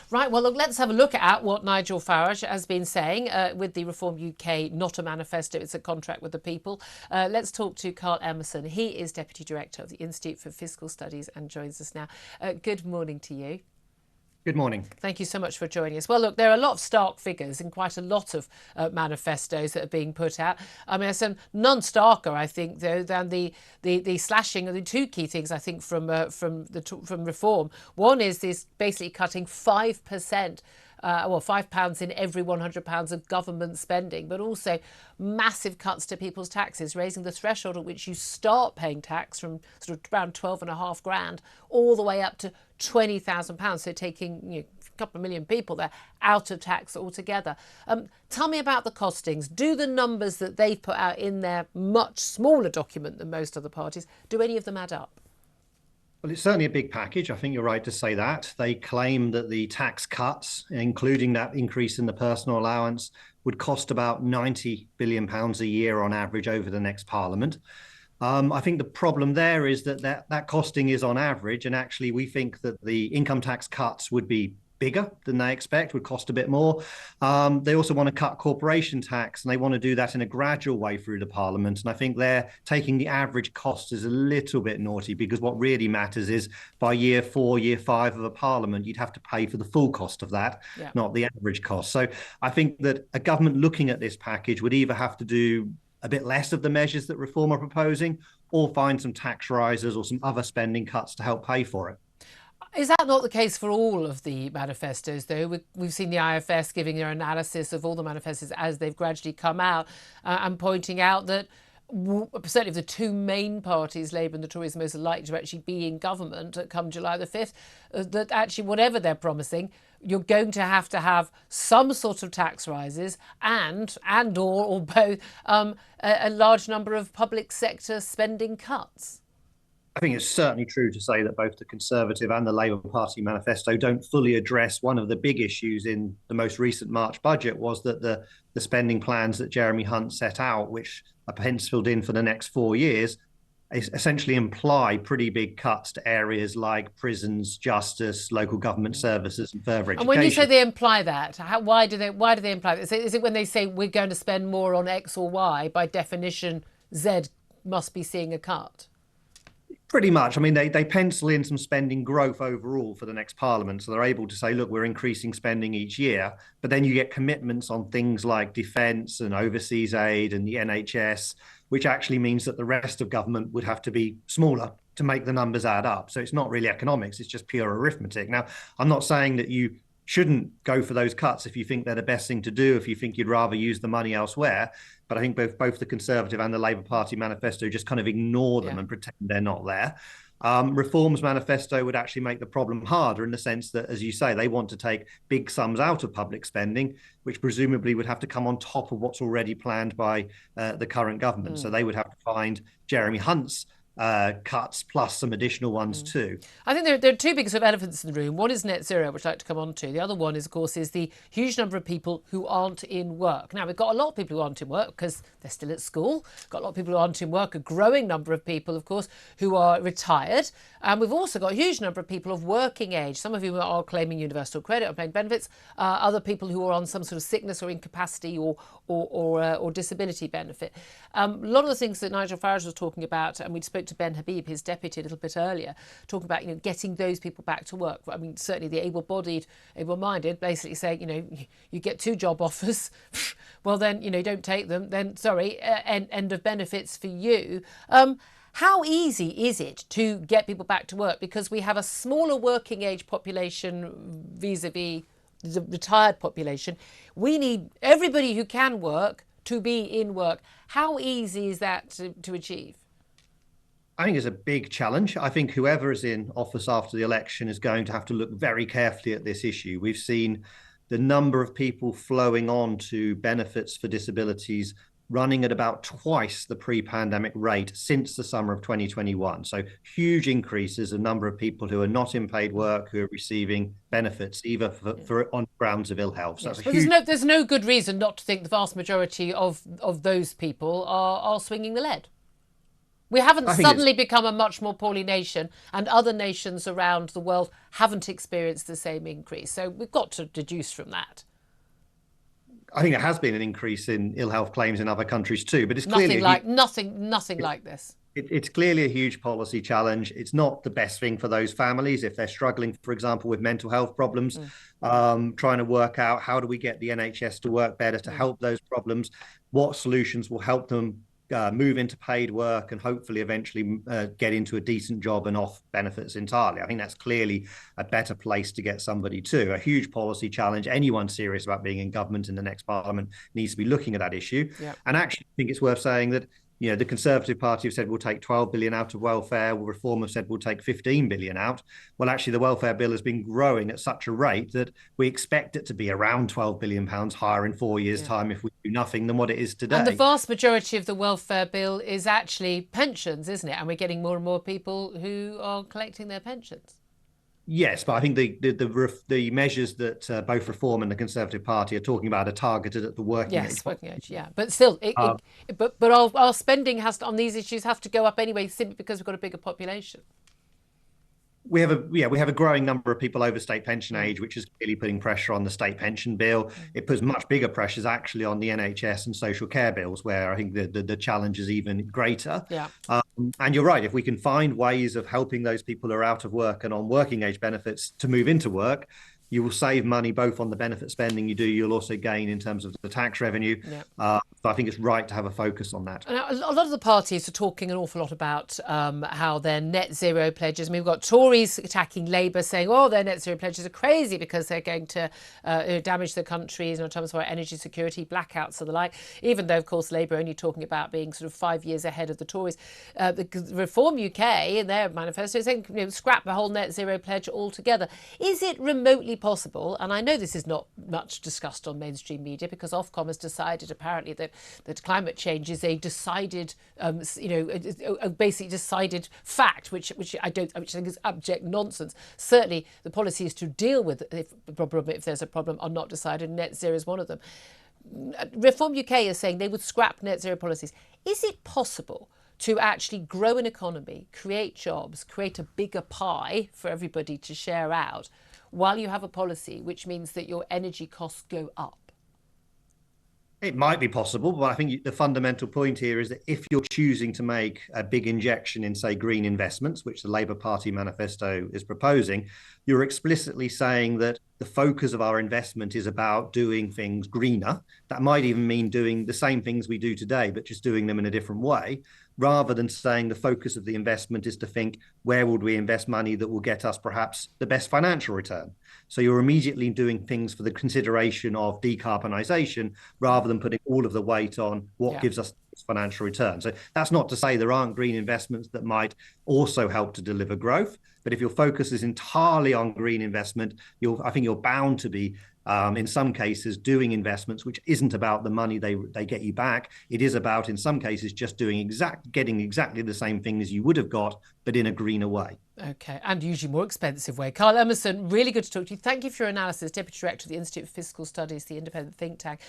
Right, well, look, let's have a look at what Nigel Farage has been saying with the Reform UK, not a manifesto, it's a contract with the people. Let's talk to Carl Emmerson. He is Deputy Director of the Institute for Fiscal Studies and joins us now. Good morning to you. Good morning. Thank you so much for joining us. Well, look, there are a lot of stark figures in quite a lot of manifestos that are being put out. I mean, there's some none-starker, I think, though, than the slashing of the two key things, I think, from reform. One is this basically cutting 5%. £5 in every £100 of government spending, but also massive cuts to people's taxes, raising the threshold at which you start paying tax from sort of around 12.5 grand all the way up to £20,000. So taking a couple of million people there out of tax altogether. Tell me about the costings. Do the numbers that they've put out in their much smaller document than most other parties, do any of them add up? Well, it's certainly a big package. I think you're right to say that. They claim that the tax cuts, including that increase in the personal allowance, would cost about £90 billion a year on average over the next Parliament. I think the problem there is that costing is on average, and actually we think that the income tax cuts would be bigger than they expect, would cost a bit more. They also want to cut corporation tax, and they want to do that in a gradual way through the Parliament. And I think they're taking the average cost as a little bit naughty, because what really matters is by year 4, year 5 of a Parliament, you'd have to pay for the full cost of that, not the average cost. So I think that a government looking at this package would either have to do a bit less of the measures that Reform are proposing, or find some tax rises or some other spending cuts to help pay for it. Is that not the case for all of the manifestos, though? We've seen the IFS giving their analysis of all the manifestos as they've gradually come out and pointing out that certainly of the two main parties, Labour and the Tories, are most likely to actually be in government come July the 5th, that actually whatever they're promising, you're going to have some sort of tax rises and or both a large number of public sector spending cuts. I think it's certainly true to say that both the Conservative and the Labour Party manifesto don't fully address one of the big issues in the most recent March budget, was that the spending plans that Jeremy Hunt set out, which are penciled in for the next 4 years, essentially imply pretty big cuts to areas like prisons, justice, local government services, and further education. And when you say they imply that, why do they imply that? Is it when they say we're going to spend more on X or Y, by definition, Z must be seeing a cut? Pretty much. I mean, they pencil in some spending growth overall for the next Parliament. So they're able to say, look, we're increasing spending each year. But then you get commitments on things like defence and overseas aid and the NHS, which actually means that the rest of government would have to be smaller to make the numbers add up. So it's not really economics, it's just pure arithmetic. Now, I'm not saying that you shouldn't go for those cuts if you think they're the best thing to do, if you think you'd rather use the money elsewhere. But I think both the Conservative and the Labour Party manifesto just kind of ignore them and pretend they're not there. Reform's manifesto would actually make the problem harder, in the sense that, as you say, they want to take big sums out of public spending, which presumably would have to come on top of what's already planned by the current government. So they would have to find Jeremy Hunt's cuts plus some additional ones too. I think there are two big sort of elephants in the room. One is net zero, which I'd like to come on to. The other one is, of course, is the huge number of people who aren't in work. Now, we've got a lot of people who aren't in work because they're still at school. We've got a lot of people who aren't in work, a growing number of people, of course, who are retired. And we've also got a huge number of people of working age. Some of you are claiming universal credit or paying benefits. Other people who are on some sort of sickness or incapacity or disability benefit. A lot of the things that Nigel Farage was talking about, and we spoke to Ben Habib, his deputy, a little bit earlier, talking about getting those people back to work. I mean, certainly the able-bodied, able-minded, basically saying you get 2 job offers, well then don't take them. Then sorry, end of benefits for you. How easy is it to get people back to work? Because we have a smaller working age population vis-a-vis the retired population. We need everybody who can work to be in work. How easy is that to achieve? I think it's a big challenge. I think whoever is in office after the election is going to have to look very carefully at this issue. We've seen the number of people flowing on to benefits for disabilities running at about twice the pre-pandemic rate since the summer of 2021. So huge increases in number of people who are not in paid work, who are receiving benefits, either for on grounds of ill health. So but there's no good reason not to think the vast majority of those people are swinging the lead. We haven't I think it's suddenly become a much more poorly nation, and other nations around the world haven't experienced the same increase. So we've got to deduce from that. I think there has been an increase in ill health claims in other countries too, but it's clearly Nothing a huge, like nothing like this. it's clearly a huge policy challenge. It's not the best thing for those families if they're struggling, for example, with mental health problems, trying to work out how do we get the NHS to work better to help those problems, what solutions will help them move into paid work and hopefully eventually get into a decent job and off benefits entirely. I think that's clearly a better place to get somebody to. A huge policy challenge. Anyone serious about being in government in the next parliament needs to be looking at that issue. Yeah. And actually, I think it's worth saying that the Conservative Party have said we'll take 12 billion out of welfare. Reform have said we'll take 15 billion out. Well, actually, the welfare bill has been growing at such a rate that we expect it to be around 12 billion pounds higher in 4 years' time if we do nothing than what it is today. And the vast majority of the welfare bill is actually pensions, isn't it? And we're getting more and more people who are collecting their pensions. Yes, but I think the measures that both Reform and the Conservative Party are talking about are targeted at the working age. Yes, working age, yeah. But still, but our spending has to, on these issues have to go up anyway, simply because we've got a bigger population. We have a growing number of people over state pension age, which is clearly putting pressure on the state pension bill. It puts much bigger pressures actually on the NHS and social care bills, where I think the challenge is even greater. Yeah. And you're right. If we can find ways of helping those people who are out of work and on working age benefits to move into work, you will save money both on the benefit spending you do. You'll also gain in terms of the tax revenue. Yeah. So I think it's right to have a focus on that. Now, a lot of the parties are talking an awful lot about how their net zero pledges. I mean, we've got Tories attacking Labour, saying, "Oh, their net zero pledges are crazy because they're going to damage the country in terms of our energy security, blackouts and the like." Even though, of course, Labour are only talking about being sort of 5 years ahead of the Tories. The Reform UK in their manifesto is saying, scrap the whole net zero pledge altogether. Is it remotely possible? And I know this is not much discussed on mainstream media because Ofcom has decided apparently that climate change is a decided, a basically decided fact, which I think is abject nonsense. Certainly, the policy is to deal with if there's a problem are not decided. Net zero is one of them. Reform UK is saying they would scrap net zero policies. Is it possible to actually grow an economy, create jobs, create a bigger pie for everybody to share out, while you have a policy which means that your energy costs go up? It might be possible, but I think the fundamental point here is that if you're choosing to make a big injection in, say, green investments, which the Labour Party manifesto is proposing, you're explicitly saying that the focus of our investment is about doing things greener. That might even mean doing the same things we do today, but just doing them in a different way, rather than saying the focus of the investment is to think, where would we invest money that will get us perhaps the best financial return? So you're immediately doing things for the consideration of decarbonisation rather than putting all of the weight on what gives us financial return. So that's not to say there aren't green investments that might also help to deliver growth. But if your focus is entirely on green investment, I think you're bound to be, in some cases, doing investments which isn't about the money they get you back. It is about, in some cases, just getting exactly the same thing as you would have got, but in a greener way. Okay, and usually more expensive way. Carl Emmerson, really good to talk to you. Thank you for your analysis, Deputy Director of the Institute for Fiscal Studies, the independent think tank.